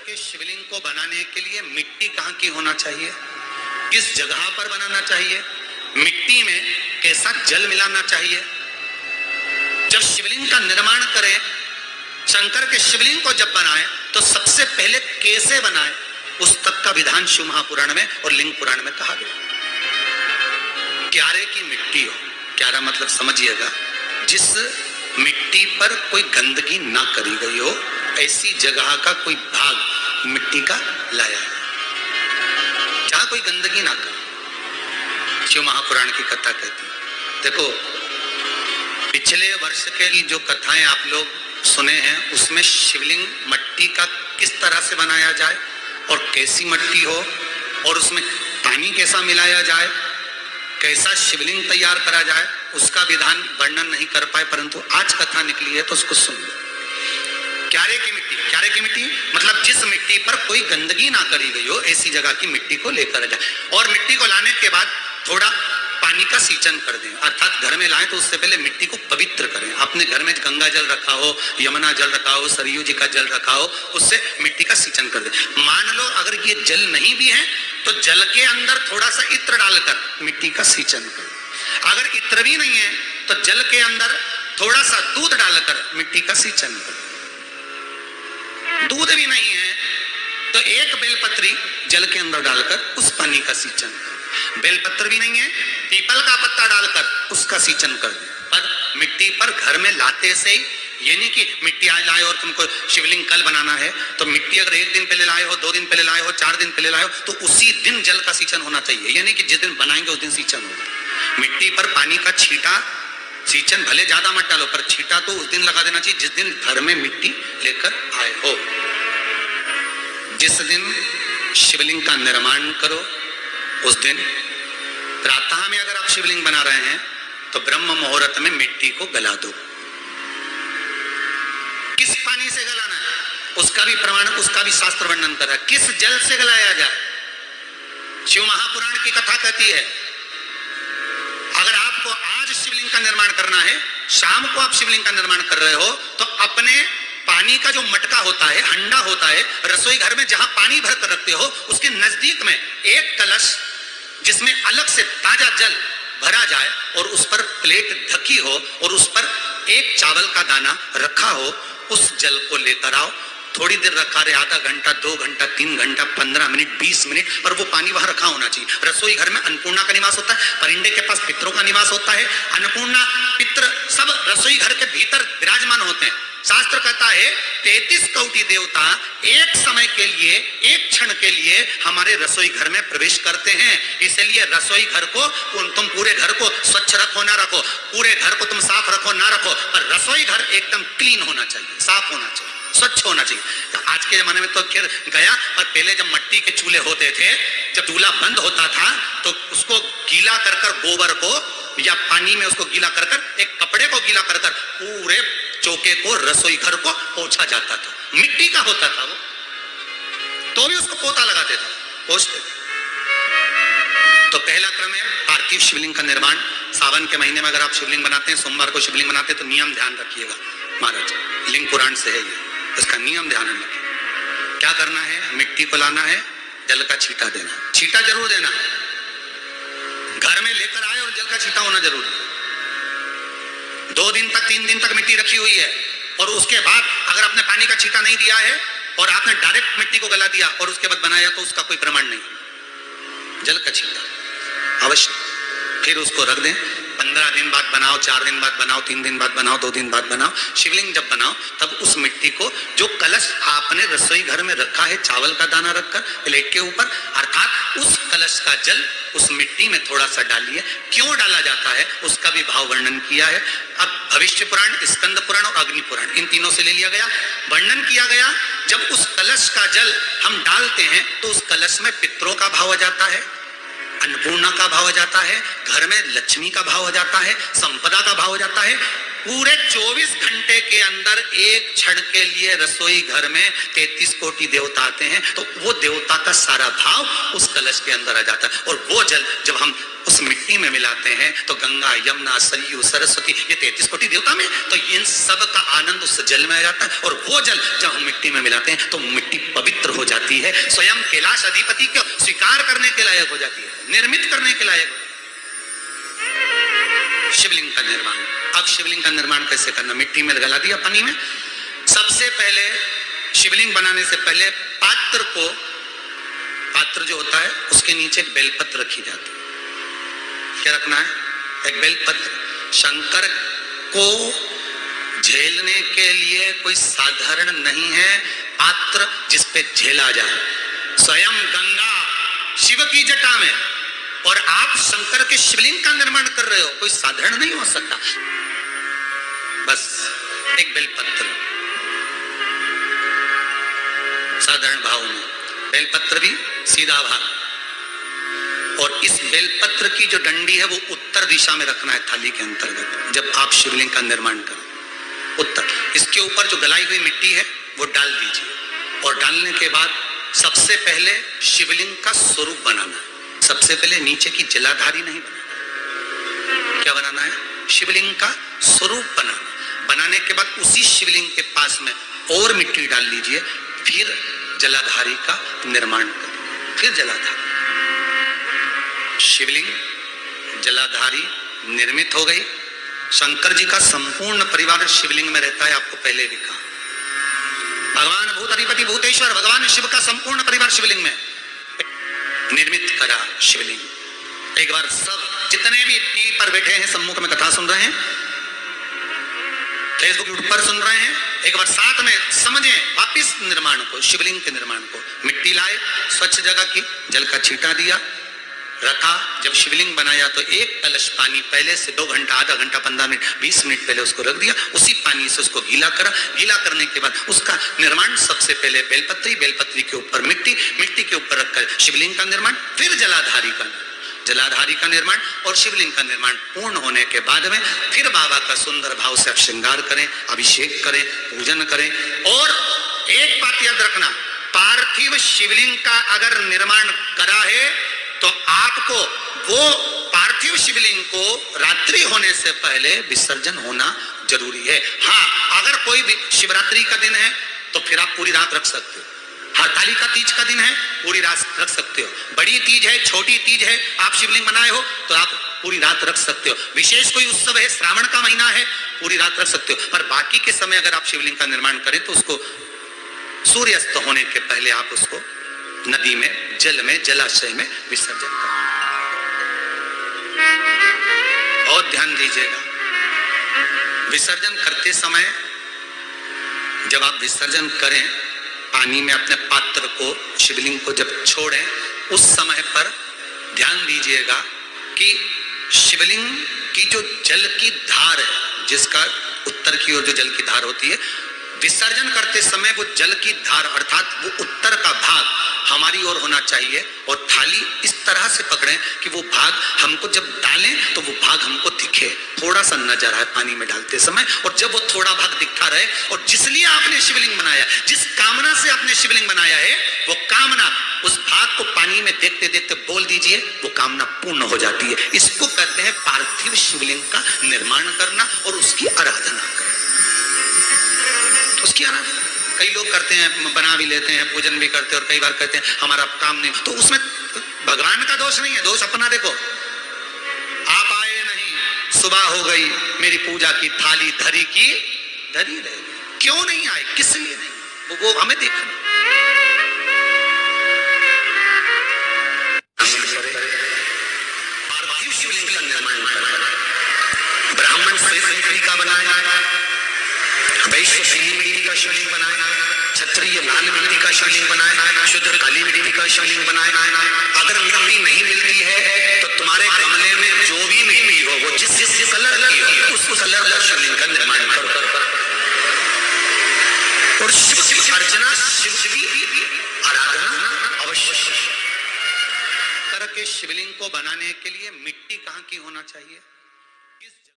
के शिवलिंग को बनाने के लिए मिट्टी कहाँ की होना चाहिए, किस जगह पर बनाना चाहिए, मिट्टी में कैसा जल मिलाना चाहिए। जब शिवलिंग का निर्माण करें, शंकर के शिवलिंग को जब बनाए तो सबसे पहले कैसे बनाए, उस तक का विधान शिव महापुराण में और लिंग पुराण में कहा गया। क्यारे की मिट्टी हो, क्यारा मतलब समझिएगा जिस मिट्टी पर कोई गंदगी ना करी गई हो, ऐसी जगह का कोई भाग मिट्टी का लाया है जहां कोई गंदगी ना करे। शिव महापुराण की कथा कहती है। देखो पिछले वर्ष के जो कथाएं आप लोग सुने हैं उसमें शिवलिंग मट्टी का किस तरह से बनाया जाए और कैसी मट्टी हो और उसमें पानी कैसा मिलाया जाए, कैसा शिवलिंग तैयार करा जाए, उसका विधान वर्णन नहीं कर पाए, परंतु आज कथा निकली है तो उसको सुन लो। क्यारे की मिट्टी, क्यारे की मिट्टी मतलब जिस मिट्टी पर कोई गंदगी ना करी गई हो ऐसी जगह की मिट्टी को लेकर जाए और मिट्टी को लाने के बाद थोड़ा पानी का सींचन कर दें, अर्थात घर में लाएं तो उससे पहले मिट्टी को पवित्र करें। अपने घर में गंगा जल रखा हो, यमुना जल रखा हो, सरयू जी का जल रखा हो, उससे मिट्टी का सींचन कर दें। मान लो अगर ये जल नहीं भी है तो जल के अंदर थोड़ा सा इत्र डालकर मिट्टी का सींचन करें। अगर इत्र भी नहीं है तो जल के अंदर थोड़ा सा दूध डालकर मिट्टी का सींचन करें। दूध भी नहीं है तो एक बेलपत्री जल के अंदर डालकर उस पानी का सींचन करें। बेलपत्र भी नहीं है, पीपल का पत्ता डालकर उसका सींचन कर दें। पर मिट्टी पर घर में लाते से ही, ये नहीं कि मिट्टी आज लाए और तुमको शिवलिंग कल बनाना है तो मिट्टी अगर 1 दिन पहले लाए हो, 2 दिन पहले लाए हो, 4 दिन पहले लाए हो तो उसी दिन जल का सींचन होना चाहिए। ये नहीं कि जिस दिन बनाएंगे उस दिन सींचन होगा। मिट्टी पर पानी का छींटा, सींचन भले ज्यादा मत डालो पर छींटा तो उस दिन लगा देना चाहिए जिस दिन घर में मिट्टी लेकर आए हो। जिस दिन शिवलिंग का निर्माण करो उस दिन प्रातः में अगर आप शिवलिंग बना रहे हैं तो ब्रह्म मुहूर्त में मिट्टी को गला दो। किस पानी से गलाना है उसका भी प्रमाण, उसका भी शास्त्र वर्णन कर रहा है। किस जल से गलाया जाए, शिव महापुराण की कथा कहती है अगर आपको आज शिवलिंग का निर्माण करना है, शाम को आप शिवलिंग का निर्माण कर रहे हो तो अपने पानी का जो मटका होता है, हंडा होता है, रसोई घर में जहां पानी भर कर रखते हो उसके नजदीक में एक कलश जिसमें अलग से ताजा जल भरा जाए और उस पर प्लेट ढकी हो और उस पर एक चावल का दाना रखा हो, उस जल को लेकर आओ। थोड़ी देर रखा रहे, आधा घंटा, 2 घंटा, 3 घंटा, 15 मिनट, 20 मिनट, पर वो पानी वहां रखा होना चाहिए। रसोई घर में अन्नपूर्णा का निवास होता है, परिंदे के पास पितरों का निवास होता है, अन्नपूर्णा पितर सब रसोई घर के भीतर विराजमान होते हैं। शास्त्र कहता है 33 कोटि देवता एक समय के लिए, एक क्षण के लिए हमारे रसोई घर में प्रवेश करते हैं। इसलिए रसोई घर को तुम पूरे घर को स्वच्छ रखो ना रखो, पूरे घर को तुम साफ रखो ना रखो, पर रसोई घर एकदम क्लीन होना चाहिए, साफ होना चाहिए, स्वच्छ होना चाहिए। तो आज के जमाने में तो खैर गया, पर पहले जब मिट्टी के चूल्हे होते थे, जब चूल्हा बंद होता था तो उसको गीला कर गोबर को या पानी में उसको गीला कर एक कपड़े को गीला कर पूरे चौके को, रसोई घर को पोंछा जाता था। मिट्टी का होता था वो, तो भी उसको पोता लगाते थे, पोंछते। तो पहला क्रम है पार्थिव शिवलिंग का निर्माण। सावन के महीने में अगर आप शिवलिंग बनाते हैं, सोमवार को शिवलिंग बनाते हैं तो नियम ध्यान रखिएगा महाराज, लिंग पुराण से है ये, इसका नियम ध्यान रखिए। क्या करना है, मिट्टी को लाना है, जल का छींटा देना, छींटा जरूर देना है, घर में लेकर आए और जल का छींटा होना जरूरी है। 2 दिन तक, 3 दिन तक मिट्टी रखी हुई है और उसके बाद अगर आपने पानी का छींटा नहीं दिया है और आपने डायरेक्ट मिट्टी को गला दिया और उसके बाद बनाया तो उसका कोई प्रमाण नहीं। जल का छींटा अवश्य, फिर उसको रख दें। 15 दिन बाद बनाओ, 4 दिन बाद बनाओ, 3 दिन बाद बनाओ, 2 दिन बाद बनाओ। शिवलिंग जब बनाओ तब उस मिट्टी को, जो कलश आपने रसोई घर में रखा है चावल का दाना रखकर प्लेट के ऊपर, अर्थात उस कलश का जल उस मिट्टी में थोड़ा सा डालिए। क्यों डाला जाता है उसका भी भाव वर्णन किया है। अब भविष्य पुराण, स्कंद पुराण और अग्नि पुराण, इन तीनों से ले लिया गया, वर्णन किया गया। जब उस कलश का जल हम डालते हैं तो उस कलश में पितरों का भाव आ जाता है, अन्नपूर्णा का भाव हो जाता है, घर में लक्ष्मी का भाव हो जाता है, संपदा का भाव हो जाता है। पूरे 24 घंटे के अंदर एक क्षण के लिए रसोई घर में 33 कोटि देवता आते हैं तो वो देवता का सारा भाव उस कलश के अंदर आ जाता है। और वो जल जब हम उस मिट्टी में मिलाते हैं तो गंगा, यमुना, सरयू, सरस्वती, ये 33 कोटि देवता में, तो इन सब का आनंद उस जल में आ जाता है। और वो जल जब हम मिट्टी में मिलाते हैं तो मिट्टी पवित्र हो जाती है, स्वयं कैलाश अधिपति को स्वीकार करने के लायक हो जाती है, निर्मित करने के लायक। शिवलिंग का निर्माण। अब शिवलिंग का निर्माण कैसे करना? मिट्टी में गला दिया पानी में। सबसे पहले शिवलिंग बनाने से पहले पात्र जो होता है उसके नीचे एक बेलपत्र रखी जाती है। क्या रखना है? एक बेलपत्र। शंकर को झेलने के लिए कोई साधारण नहीं है पात्र जिसपे झेला जाए। स्वयं गंगा शिव की जटा में, और आप शंकर के शिवलिंग का निर्माण कर रहे हो, कोई साधारण नहीं हो सकता। बस एक बेलपत्र, साधारण भाव में बेलपत्र भी सीधा भाग, और इस बेलपत्र की जो डंडी है वो उत्तर दिशा में रखना है थाली के अंतर्गत। जब आप शिवलिंग का निर्माण करो उत्तर, इसके ऊपर जो गलाई हुई मिट्टी है वो डाल दीजिए, और डालने के बाद सबसे पहले शिवलिंग का स्वरूप बनाना है। सबसे पहले नीचे की जलाधारी नहीं बनाना। क्या बनाना है? शिवलिंग का स्वरूप बनाना। बनाने के बाद उसी शिवलिंग के पास में और मिट्टी डाल लीजिए, फिर जलाधारी का निर्माण करिए। फिर जलाधारी, शिवलिंग जलाधारी निर्मित हो गई। शंकर जी का संपूर्ण परिवार शिवलिंग में रहता है, आपको पहले भी कहा। भगवान भूत अधिपति भूतेश्वर, भगवान शिव का संपूर्ण परिवार शिवलिंग में निर्मित करा शिवलिंग। एक बार सब जितने भी टीवी पर बैठे हैं, सम्मुख में कथा सुन रहे हैं, फेसबुक पर सुन रहे हैं, एक बार साथ में समझें वापिस निर्माण को, शिवलिंग के निर्माण को। मिट्टी लाए, स्वच्छ जगह की, जल का छींटा दिया, रखा। जब शिवलिंग बनाया तो एक कलश पानी पहले से 2 घंटा, आधा घंटा, 15 मिनट, 20 मिनट पहले उसको रख दिया। उसी पानी से उसको गीला करा। गीला करने के बाद उसका निर्माण सबसे पहले बेलपत्री, बेलपत्री के ऊपर मिट्टी, मिट्टी के ऊपर रखकर शिवलिंग का निर्माण, फिर जलाधारी का निर्माण, और शिवलिंग का निर्माण पूर्ण होने के बाद में फिर बाबा का सुंदर भाव से श्रृंगार करें, अभिषेक करें, पूजन करें। और एक बात याद रखना, पार्थिव शिवलिंग का अगर निर्माण करा है तो आपको वो पार्थिव शिवलिंग को रात्रि होने से पहले विसर्जन होना जरूरी है। हाँ, अगर कोई भी शिवरात्रि का दिन है तो फिर आप पूरी रात रख सकते हो। हरतालिका तीज का दिन है, पूरी रात रख सकते हो। बड़ी तीज है, छोटी तीज है, आप शिवलिंग बनाए हो तो आप पूरी रात रख सकते हो। विशेष कोई उत्सव है, श्रावण का महीना है, पूरी रात रख सकते हो। पर बाकी के समय अगर आप शिवलिंग का निर्माण करें तो उसको सूर्यास्त होने के पहले आप उसको नदी में, जल में, जलाशय में विसर्जन करें। बहुत ध्यान दीजिएगा। विसर्जन करते समय जब आप विसर्जन करें, पानी में अपने पात्र को, शिवलिंग को जब छोड़ें, उस समय पर ध्यान दीजिएगा कि शिवलिंग की जो जल की धार है, जिसका उत्तर की ओर जो जल की धार होती है, विसर्जन करते समय वो जल की धार अर्थात वो उत्तर का भाग हमारी ओर होना चाहिए, और थाली इस तरह से पकड़ें कि वो भाग हमको जब डालें तो वो भाग हमको दिखे, थोड़ा सा नजर आए पानी में डालते समय। और जब वो थोड़ा भाग दिखता रहे, और जिसलिए आपने शिवलिंग बनाया, जिस कामना से आपने शिवलिंग बनाया है, वो कामना उस भाग को पानी में देखते देखते बोल दीजिए, वो कामना पूर्ण हो जाती है। इसको कहते हैं पार्थिव शिवलिंग का निर्माण करना और उसकी आराधना करना। उसकी आराधना कई लोग करते हैं, बना भी लेते हैं, पूजन भी करते हैं, और कई बार कहते हैं हमारा काम नहीं, तो उसमें भगवान का दोष नहीं है, दोष अपना देखो। आप आए नहीं, सुबह हो गई, मेरी पूजा की थाली धरी की धरी रह गई। क्यों नहीं आए, किस लिए नहीं, वो हमें देखना। पार्थिव शिवलिंग का निर्माण ब्राह्मण श्रेष्ठ मिट्टी का बनाया, वैश्य पीली मिट्टी का शिवलिंग बनाया, क्षत्रिय लाल मिट्टी का शिवलिंग बनाया, शूद्र काली मिट्टी का शिवलिंग बनाया। अगर मिट्टी नहीं मिलती है तो तुम्हारे गमले में जो भी मिट्टी हो, वो जिस जिस कलर की हो, उस कलर का शिवलिंग का निर्माण करो। और शिव अर्चना, शिव की आराधना अवश्य करके शिवलिंग को बनाने के लिए मिट्टी कहाँ की होना चाहिए?